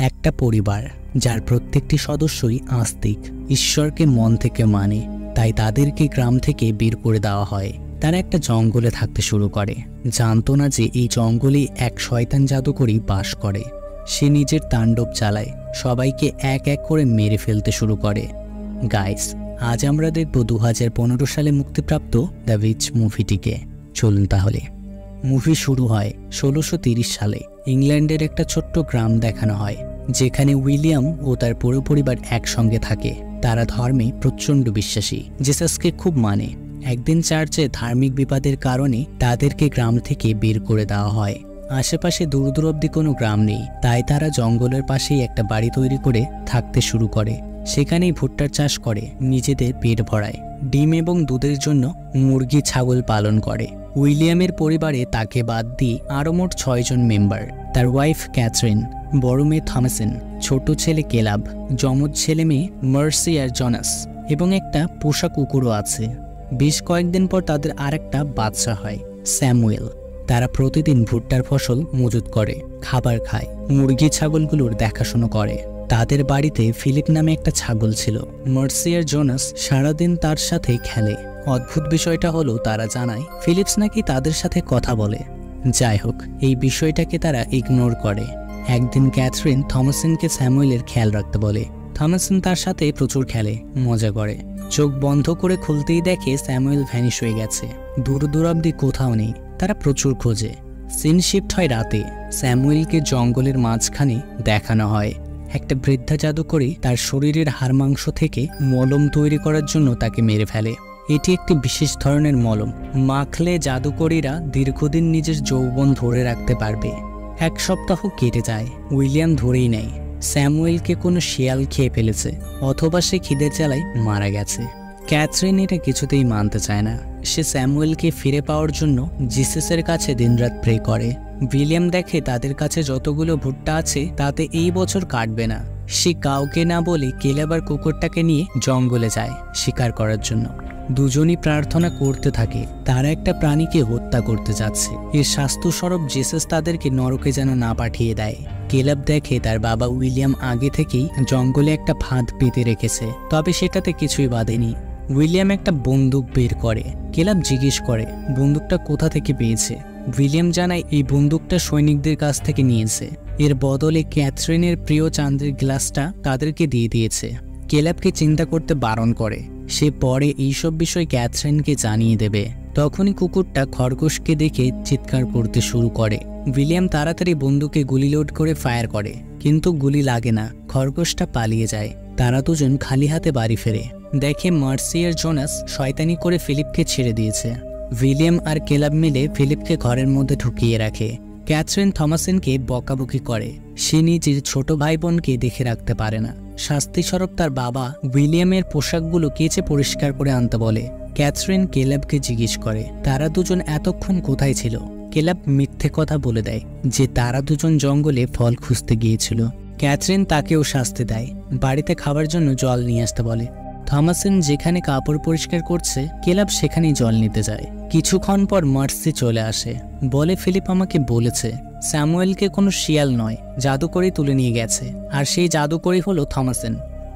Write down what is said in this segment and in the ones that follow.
একটা পরিবার যার প্রত্যেকটি সদস্যই আস্তিক, ঈশ্বরকে মন থেকে মানে, তাই তাদেরকে গ্রাম থেকে বের করে দেওয়া হয়। তারা একটা জঙ্গলে থাকতে শুরু করে, জানতো না যে এই জঙ্গলে এক শয়তান জাদুকরী বাস করে। সে নিজের তাণ্ডব চালায়, সবাইকে এক এক করে মেরে ফেলতে শুরু করে। গাইস, আজ আমরা দেখব 2015 সালে মুক্তিপ্রাপ্ত দ্য উইচ মুভিটিকে। চলুন তাহলে। মুভি শুরু হয় 1630 সালে। ইংল্যান্ডের একটা ছোট্ট গ্রাম দেখানো হয়, যেখানে উইলিয়াম ও তার পুরো পরিবার একসঙ্গে থাকে। তারা ধর্মে প্রচণ্ড বিশ্বাসী, জিসাসকে খুব মানে। একদিন চার্চে ধার্মিক বিবাদের কারণে তাদেরকে গ্রাম থেকে বের করে দেওয়া হয়। আশেপাশে দূর দূর অব্দি কোনো গ্রাম নেই, তাই তারা জঙ্গলের পাশেই একটা বাড়ি তৈরি করে থাকতে শুরু করে। সেখানেই ভুট্টার চাষ করে, নিজেদের পেট ভরায়। ডিম এবং দুধের জন্য মুরগি ছাগল পালন করে। উইলিয়ামের পরিবারে তাকে বাদ দিয়ে আরও মোট 6 জন মেম্বার। তার ওয়াইফ ক্যাথরিন, বড় মেয়ে থমাসিন, ছোট ছেলে কেলাব, যমজ ছেলে মেয়ে মার্সি আর জনাস এবং একটা পোষা কুকুরও আছে। বেশ কয়েকদিন পর তাদের আরেকটা বাচ্চা হয়, স্যামুয়েল। তারা প্রতিদিন ভুট্টার ফসল মজুত করে, খাবার খায়, মুরগি ছাগলগুলোর দেখাশোনা করে। তাদের বাড়িতে ফিলিপ নামে একটা ছাগল ছিল। মার্সি আর জোনাস সারাদিন তার সাথে খেলে। অদ্ভুত বিষয়টা হলো, তারা জানায় ফিলিপস নাকি তাদের সাথে কথা বলে। যাই হোক, এই বিষয়টাকে তারা ইগনোর করে। একদিন ক্যাথরিন থমাসিনকে স্যামুয়েলের খেয়াল রাখতে বলে। থমাসিন তার সাথে প্রচুর খেলে, মজা করে। চোখ বন্ধ করে খুলতেই দেখে স্যামুয়েল ভ্যানিশ হয়ে গেছে, দূর দূরাব্দি কোথাও নেই। তারা প্রচুর খোঁজে। সিন শিফট হয় রাতে। স্যামুয়েলকে জঙ্গলের মাঝখানে দেখানো হয়। একটা বৃদ্ধা জাদুকরী তার শরীরের হাড় মাংস থেকে মলম তৈরি করার জন্য তাকে মেরে ফেলে। এটি একটি বিশেষ ধরনের মলম, মাখলে জাদুকরীরা দীর্ঘদিন নিজের যৌবন ধরে রাখতে পারবে। 1 সপ্তাহ কেটে যায়, উইলিয়াম ধরেই নেয় স্যামুয়েলকে কোনো শিয়াল খেয়ে ফেলেছে, অথবা সে খিদের জ্বালায় মারা গেছে। ক্যাথরিন এটা কিছুতেই মানতে চায় না। সে স্যামুয়েলকে ফিরে পাওয়ার জন্য জিসাসের কাছে দিনরাত প্রে করে। উইলিয়াম দেখে তাদের কাছে যতগুলো ভুট্টা আছে তাতে এই বছর কাটবে না। সে কাউকে না বলে কেলাব আর কুকুরটাকে নিয়ে জঙ্গলে যায় শিকার করার জন্য। দুজনই প্রার্থনা করতে থাকে, তারা একটা প্রাণীকে হত্যা করতে যাচ্ছে। এর শাস্তিস্বরূপ জিসাস তাদেরকে নরকে যেন না পাঠিয়ে দেয়। কেলাব দেখে তার বাবা উইলিয়াম আগে থেকেই জঙ্গলে একটা ফাঁদ পেতে রেখেছে, তবে সেটাতে কিছুই বাঁধেনি। উইলিয়াম একটা বন্দুক বের করে। কেলাব জিজ্ঞেস করে বন্দুকটা কোথা থেকে পেয়েছে। উইলিয়াম জানায় এই বন্দুকটা সৈনিকদের কাছ থেকে নিয়েছে। এর বদলে ক্যাথরিনের প্রিয় চাঁদের গ্লাসটা তাদেরকে দিয়ে দিয়েছে। কেলাবকে চিন্তা করতে বারণ করে, সে পরে এইসব বিষয় ক্যাথরিনকে জানিয়ে দেবে। তখনই কুকুরটা খরগোশকে দেখে চিৎকার করতে শুরু করে। উইলিয়াম তাড়াতাড়ি বন্দুকে গুলি লোড করে ফায়ার করে, কিন্তু গুলি লাগে না। খরগোশটা পালিয়ে যায়। তারা দুজন খালি হাতে বাড়ি ফেরে। দেখে মার্সি আর জোনাস শয়তানি করে ফিলিপকে ছেড়ে দিয়েছে। উইলিয়াম আর কেলাব মিলে ফিলিপকে ঘরের মধ্যে ঢুকিয়ে রাখে। ক্যাথরিন থমাসিনকে বকাবকি করে, সে নিজের ছোট ভাই বোনকে দেখে রাখতে পারে না। শাস্তিস্বরূপ তার বাবা উইলিয়ামের পোশাকগুলো কেচে পরিষ্কার করে আনতে বলে। ক্যাথরিন কেলাবকে জিজ্ঞেস করে তারা দুজন এতক্ষণ কোথায় ছিল। কেলাব মিথ্যে কথা বলে দেয় যে তারা দুজন জঙ্গলে ফল খুঁজতে গিয়েছিল। ক্যাথরিন তাকেও শাস্তি দেয়, বাড়িতে খাবার জন্য জল নিয়ে আসতে বলে। থমাসিন যেখানে কাপড় পরিষ্কার করছে, কেলাব সেখানেই জল নিতে যায়। কিছুক্ষণ পর মার্সি চলে আসে, বলে ফিলিপ আমাকে বলেছে স্যামুয়েলকে কোনো শিয়াল নয়, জাদুকরী তুলে নিয়ে গেছে, আর সেই জাদুকরী হলো থমাসিন।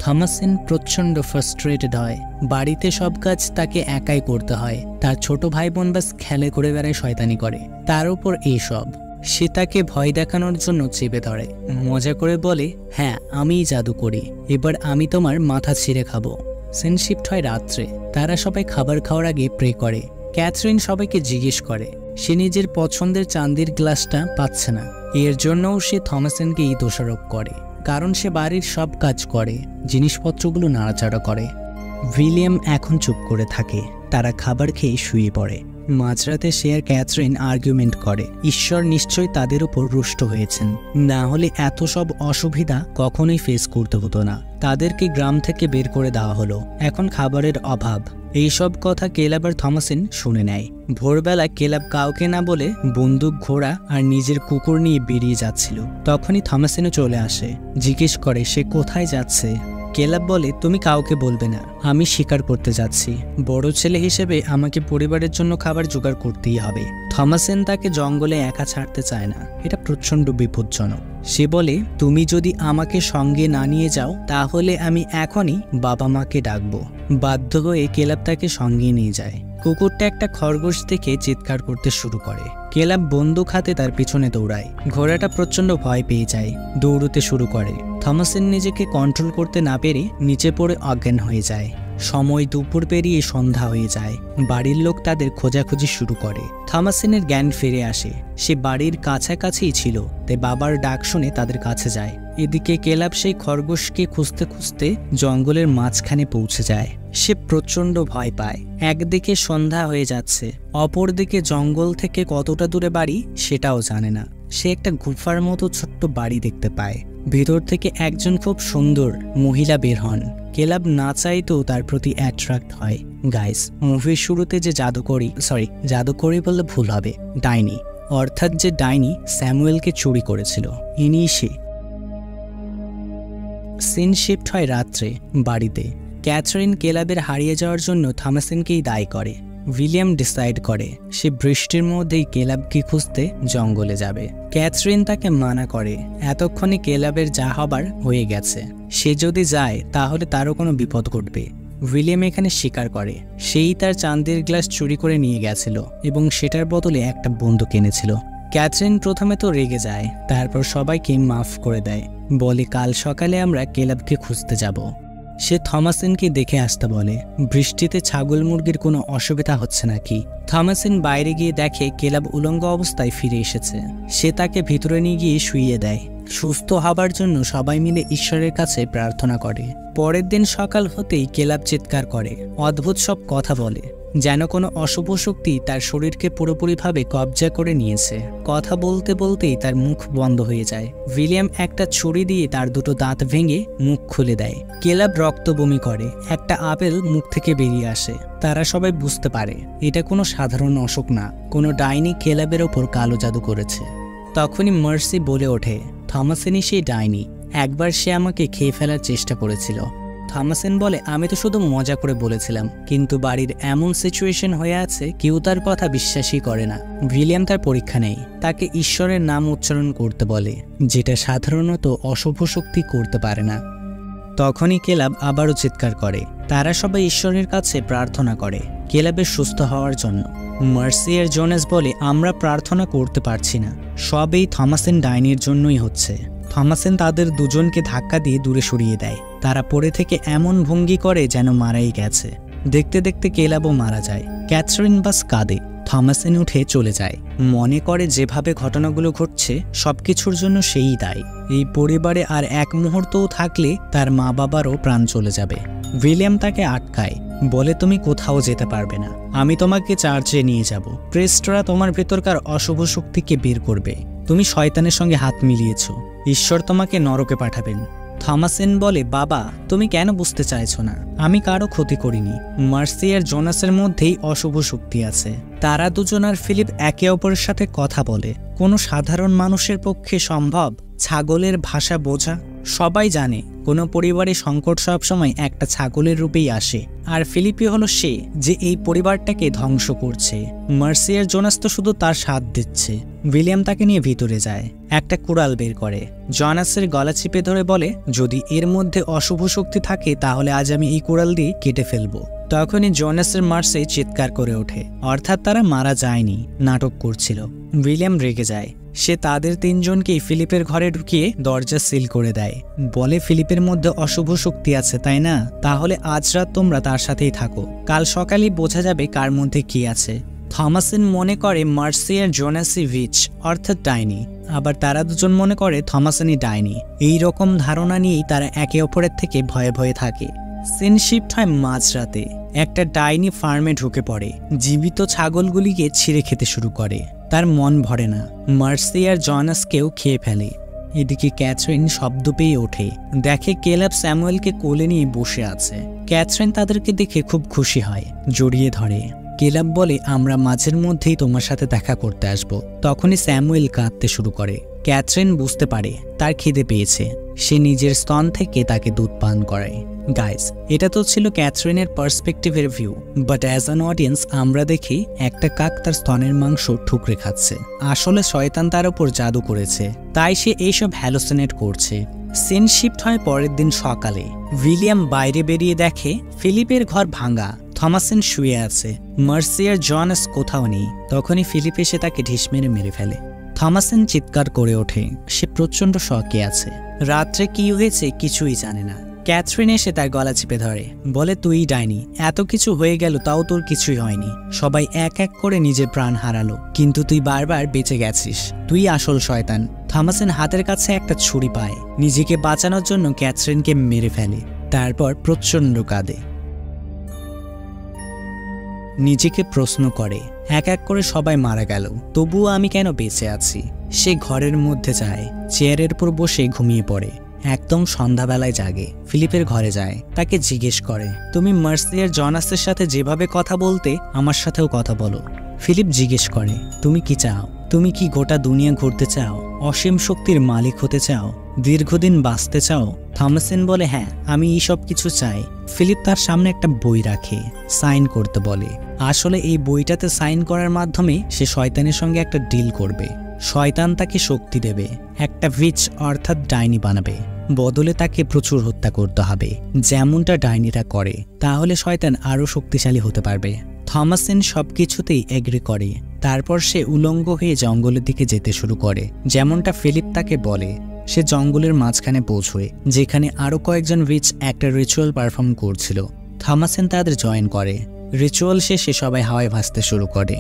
থমাসিন প্রচণ্ড ফ্রাস্ট্রেটেড হয়। বাড়িতে সব কাজ তাকে একাই করতে হয়। তার ছোট ভাই বোন বাস খেলে করে বেড়ায়, শয়তানি করে। তার উপর এইসব। সে তাকে ভয় দেখানোর জন্য চেপে ধরে, মজা করে বলে হ্যাঁ আমিই জাদু করি, এবার আমি তোমার মাথা ছিঁড়ে খাবো। সিন শিফট হয় রাত্রে। তারা সবাই খাবার খাওয়ার আগে প্রে করে। ক্যাথরিন সবাইকে জিজ্ঞেস করে, সে নিজের পছন্দের চাঁদের গ্লাসটা পাচ্ছে না। এর জন্যও সে থমাসিনকেই দোষারোপ করে, কারণ সে বাড়ির সব কাজ করে, জিনিসপত্রগুলো নাড়াচাড়া করে। উইলিয়াম এখন চুপ করে থাকে। তারা খাবার খেয়ে শুয়ে পড়ে। মাঝরাতে সে আর ক্যাথরিন আর্গুমেন্ট করে, ঈশ্বর নিশ্চয়ই তাদের উপর রুষ্ট হয়েছেন, না হলে এত সব অসুবিধা কখনোই ফেস করতে হতো না। তাদেরকে গ্রাম থেকে বের করে দেওয়া হলো, এখন খাবারের অভাব। এইসব কথা কেলাব আর থমাসিন শুনে নেয়। ভোরবেলা কেলাব কাউকে না বলে বন্দুক, ঘোড়া আর নিজের কুকুর নিয়ে বেরিয়ে যাচ্ছিল। তখনই থমাসিনও চলে আসে, জিজ্ঞেস করে সে কোথায় যাচ্ছে। কেলাব বলে, তুমি কাউকে বলবে না, আমি শিকার করতে যাচ্ছি। বড় ছেলে হিসেবে আমাকে পরিবারের জন্য খাবার জোগাড় করতেই হবে। থমাসেন তাকে জঙ্গলে একা ছাড়তে চায় না, এটা প্রচন্ড বিপজ্জনক। সে বলে, তুমি যদি আমাকে সঙ্গে না নিয়ে যাও তাহলে আমি এখনই বাবা মাকে ডাকবো। বাধ্য হয়ে কেলাব তাকে সঙ্গে নিয়ে যায়। কুকুরটা একটা খরগোশ দেখে চিৎকার করতে শুরু করে। কেলাব বন্দুক হাতে তার পিছনে দৌড়ায়। ঘোড়াটা প্রচন্ড ভয় পেয়ে যায়, দৌড়তে শুরু করে। থমাসেন নিজেকে কন্ট্রোল করতে না পেরে নিচে পড়ে অজ্ঞান হয়ে যায়। সময় দুপুর পেরিয়ে সন্ধ্যা হয়ে যায়। বাড়ির লোক তাদের খোঁজাখুঁজি শুরু করে। থমাসেনের জ্ঞান ফিরে আসে। সে বাড়ির কাছাকাছিই ছিল, তাই বাবার ডাক শুনে তাদের কাছে যায়। এদিকে কেলাব সেই খরগোশকে খুঁজতে খুঁজতে জঙ্গলের মাঝখানে পৌঁছে যায়। সে প্রচন্ড ভয় পায়। একদিকে সন্ধ্যা হয়ে যাচ্ছে, অপরদিকে জঙ্গল থেকে কতটা দূরে বাড়ি সেটাও জানে না। সে একটা গুফার মতো ছোট্ট বাড়ি দেখতে পায়। ভিতর থেকে একজন খুব সুন্দর মহিলা বের হন। কেলাব না চাইতেও তার প্রতি অ্যাট্রাক্ট হয়। গাইস, মুভির শুরুতে যে জাদুকরি বললে ভুল হবে, ডাইনি, অর্থাৎ যে ডাইনি স্যামুয়েলকে চুরি করেছিল, ইনি সে। সিন শিফট হয় রাত্রে বাড়িতে। ক্যাথরিন কেলাবের হারিয়ে যাওয়ার জন্য থমাসেনকেই দায়ী করে। উইলিয়াম ডিসাইড করে সে বৃষ্টির মধ্যেই কেলাবকে খুঁজতে জঙ্গলে যাবে। ক্যাথরিন তাকে মানা করে, এতক্ষণে কেলাবের যা হবার হয়ে গেছে, সে যদি যায় তাহলে তারও কোনো বিপদ ঘটবে। উইলিয়াম এখানে স্বীকার করে সেই তার চাঁদের গ্লাস চুরি করে নিয়ে গেছিল এবং সেটার বদলে একটা বন্দুক এনেছিল। ক্যাথরিন প্রথমে তো রেগে যায়, তারপর সবাইকে মাফ করে দেয়, বলে কাল সকালে আমরা কেলাবকে খুঁজতে যাব। সে থমাসেনকে দেখে আসতে বলে। বৃষ্টিতে ছাগল মুরগির কোনো অসুবিধা হচ্ছে নাকি? থমাসেন বাইরে গিয়ে দেখে কেলাব উলঙ্গ অবস্থায় ফিরে এসেছে। সে তাকে ভিতরে নিয়ে গিয়ে শুইয়ে দেয়। সুস্থ হবার জন্য সবাই মিলে ঈশ্বরের কাছে প্রার্থনা করে। পরের দিন সকাল হতেই কেলাব চিৎকার করে, অদ্ভুত সব কথা বলে, যেন কোনো অশুভ শক্তি তার শরীরকে পুরোপুরিভাবে কবজা করে নিয়েছে। কথা বলতে বলতেই তার মুখ বন্ধ হয়ে যায়। উইলিয়াম একটা ছুরি দিয়ে তার দুটো দাঁত ভেঙে মুখ খুলে দেয়। কেলাব রক্ত বমি করে, একটা আপেল মুখ থেকে বেরিয়ে আসে। তারা সবাই বুঝতে পারে এটা কোনো সাধারণ অসুখ না, কোনো ডাইনি কেলাবের ওপর কালো জাদু করেছে। তখনই মার্সি বলে ওঠে, থমাসেনই সেই ডাইনি, একবার সে আমাকে খেয়ে ফেলার চেষ্টা করেছিল। থমাসেন বলে, আমি তো শুধু মজা করে বলেছিলাম, কিন্তু বাড়ির এমন সিচুয়েশন হয়ে আছে কেউ তার কথা বিশ্বাসই করে না। উইলিয়াম তার পরীক্ষা নেই, তাকে ঈশ্বরের নাম উচ্চারণ করতে বলে, যেটা সাধারণত অশুভ শক্তি করতে পারে না। তখনই কেলাব আবারও চিৎকার করে। তারা সবাই ঈশ্বরের কাছে প্রার্থনা করে কেলাবের সুস্থ হওয়ার জন্য। মার্সি আর জোনাস বলে, আমরা প্রার্থনা করতে পারছি না, সব এই থমাসেন ডাইনির জন্যই হচ্ছে। থমাসেন তাদের দুজনকে ধাক্কা দিয়ে দূরে সরিয়ে দেয়। তারা পড়ে থেকে এমন ভঙ্গি করে যেন মারাই গেছে। দেখতে দেখতে কেলাবও মারা যায়। ক্যাথরিন বাস কাঁদে। থমাসেন উঠে চলে যায়, মনে করে যেভাবে ঘটনাগুলো ঘটছে সবকিছুর জন্য সেই দায়ী। এই পরিবারে আর এক মুহূর্তও থাকলে তার মা বাবারও প্রাণ চলে যাবে। উইলিয়াম তাকে আটকায়, বলে তুমি কোথাও যেতে পারবে না, আমি তোমাকে চার্চে নিয়ে যাব। প্রেস্টরা তোমার ভেতরকার অশুভ শক্তিকে বের করবে। তুমি শয়তানের সঙ্গে হাত মিলিয়েছ, ঈশ্বর তোমাকে নরকে পাঠাবেন। থমাসেন বলে, বাবা তুমি কেন বুঝতে চাইছো না, আমি কারো ক্ষতি করিনি। মার্সি আর জোনাসের মধ্যেই অশুভ শক্তি আছে। তারা দুজন আর ফিলিপ একে অপরের সাথে কথা বলে। কোনো সাধারণ মানুষের পক্ষে সম্ভব ছাগলের ভাষা বোঝা? সবাই জানে কোনো পরিবারে সংকট সবসময় একটা ছাগলের রূপেই আসে, আর ফিলিপই হলো সে যে এই পরিবারটাকে ধ্বংস করছে। মার্সি আর জোনাস তো শুধু তার সাথ দিচ্ছে। উইলিয়াম তাকে নিয়ে ভিতরে যায়, একটা কুড়াল বের করে জোনাসের গলা চিপে ধরে বলে, যদি এর মধ্যে অশুভ শক্তি থাকে তাহলে আজ আমি এই কুড়াল দিয়ে কেটে ফেলবো। তখনই জোনাসের মার্সি চিৎকার করে ওঠে, অর্থাৎ তারা মারা যায়নি, নাটক করছিল। উইলিয়াম রেগে যায়। সে তাদের তিনজনকেই ফিলিপের ঘরে ঢুকিয়ে দরজা সিল করে দেয়, বলে ফিলিপের মধ্যে অশুভ শক্তি আছে তাই না, তাহলে আজ রাত তোমরা তার সাথেই থাকো, কাল সকালেই বোঝা যাবে কার মধ্যে কি আছে। থমাসেন মনে করে মার্সি আর জোনাসই উইচ অর্থাৎ ডাইনি, আবার তারা দুজন মনে করে থমাসেনই ডাইনি। এই রকম ধারণা নিয়েই তারা একে অপরের থেকে ভয়ে ভয়ে থাকে। সিন শিফট হয় মাঝরাতে। একটা ডাইনি ফার্মে ঢুকে পড়ে, জীবিত ছাগলগুলিকে ছিঁড়ে খেতে শুরু করে। তার মন ভরে না, মার্সি আর জোনাসকেও খেয়ে ফেলে। এদিকে ক্যাথরিন শব্দ পেয়ে ওঠে, দেখে কেলাব স্যামুয়েলকে কোলে নিয়ে বসে আছে। ক্যাথরিন তাদেরকে দেখে খুব খুশি হয়, জড়িয়ে ধরে। কেলাব বলে, আমরা মাঝের মধ্যেই তোমার সাথে দেখা করতে আসব। তখনই স্যামুয়েল কাঁদতে শুরু করে। ক্যাথরিন বুঝতে পারে তার খিদে পেয়েছে। সে নিজের স্তন থেকে তাকে দুধ পান করায়। গাইস, এটা তো ছিল ক্যাথরিনের পার্সপেক্টিভের view, but as an audience আমরা দেখি একটা কাক তার স্তনের মাংস ঠুকরে খাচ্ছে। আসলে শয়তান তার উপর জাদু করেছে, তাই সে এইসব হ্যালোসিনেট করছে। সিন শিফট হয় পরের দিন সকালে। উইলিয়াম বাইরে বেরিয়ে দেখে ফিলিপের ঘর ভাঙা, থমাসেন শুয়ে আছে, মার্সি আর জনস কোথাও নেই। তখনই ফিলিপ এসে তাকে ঢিস মেরে ফেলে। থমাসেন চিৎকার করে ওঠে, সে প্রচন্ড শকে আছে। রাত্রে কি হয়েছে কিছুই জানে না। ক্যাথরিন এসে তার গলা চিপে ধরে, বলে তুই ডাইনি, এত কিছু হয়ে গেল তাও তোর কিছুই হয়নি। সবাই এক এক করে নিজের প্রাণ হারালো, কিন্তু তুই বারবার বেঁচে গেছিস, তুই আসল শয়তান। থমাসেন হাতের কাছে একটা ছুরি পায়, নিজেকে বাঁচানোর জন্য ক্যাথরিনকে মেরে ফেলে, তারপর প্রচন্ড কাঁদে। নিজেকে প্রশ্ন করে, এক এক করে সবাই মারা গেল, তবুও আমি কেন বেঁচে আছি। সে ঘরের মধ্যে যায়, চেয়ারের উপর বসে ঘুমিয়ে পড়ে। একদম সন্ধ্যাবেলায় জাগে, ফিলিপের ঘরে যায়, তাকে জিজ্ঞেস করে, তুমি মার্সি আর জনাসের সাথে যেভাবে কথা বলতে আমার সাথেও কথা বলো। ফিলিপ জিজ্ঞেস করে, তুমি কি চাও? তুমি কি গোটা দুনিয়া ঘুরতে চাও? অসীম শক্তির মালিক হতে চাও? দীর্ঘদিন বাঁচতে চাও? থমাসেন বলে, হ্যাঁ, আমি এই সব কিছু চাই। ফিলিপ তার সামনে একটা বই রাখে, সাইন করতে বলে। আসলে এই বইটাতে সাইন করার মাধ্যমে সে শয়তানের সঙ্গে একটা ডিল করবে। শয়তান তাকে শক্তি দেবে, একটা উইচ অর্থাৎ ডাইনি বানাবে, বদলে তাকে প্রচুর হত্যা করতে হবে, যেমনটা ডাইনিরা করে। তাহলে শয়তান আরও শক্তিশালী হতে পারবে। থমাসেন সবকিছুতেই এগ্রি করে। তারপর সে উলঙ্গ হয়ে জঙ্গলের দিকে যেতে শুরু করে, যেমনটা ফিলিপ তাকে বলে। সে জঙ্গলের মাঝখানে পৌঁছয়, যেখানে আরও কয়েকজন উইচ একটা রিচুয়াল পারফর্ম করছিল। থমাসেন তাদের জয়েন করে। রিচুয়াল শেষে সবাই হাওয়ায় ভাসতে শুরু করে।